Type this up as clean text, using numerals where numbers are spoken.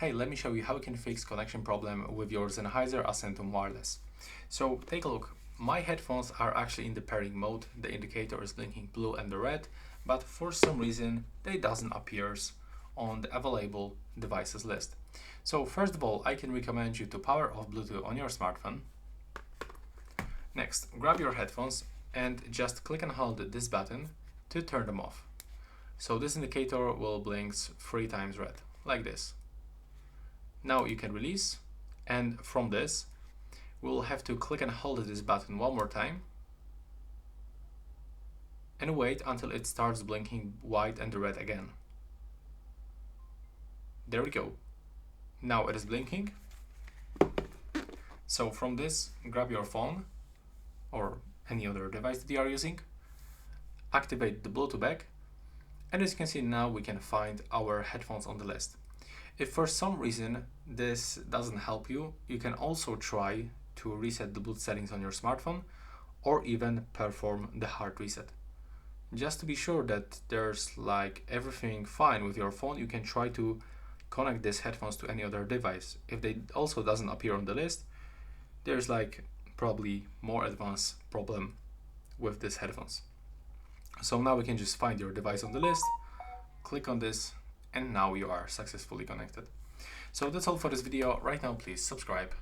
Hey, let me show you how you can fix connection problem with your Sennheiser Accentum Wireless. So take a look. My headphones are actually in the pairing mode. The indicator is blinking blue and the red, but for some reason they doesn't appear on the available devices list. So first of all, I can recommend you to power off Bluetooth on your smartphone. Next, grab your headphones and just click and hold this button to turn them off. So this indicator will blink 3 times red, like this. Now you can release, and from this we'll have to click and hold this button one more time and wait until it starts blinking white and red again. There we go. Now it is blinking. So from this, grab your phone or any other device that you are using, activate the Bluetooth back, and as you can see now we can find our headphones on the list. If for some reason this doesn't help you, you can also try to reset the Bluetooth settings on your smartphone or even perform the hard reset. Just to be sure that there's like everything fine with your phone, you can try to connect these headphones to any other device. If they also doesn't appear on the list, there's like probably more advanced problem with these headphones. So now we can just find your device on the list, click on this, and now you are successfully connected. So that's all for this video. Right now, please subscribe.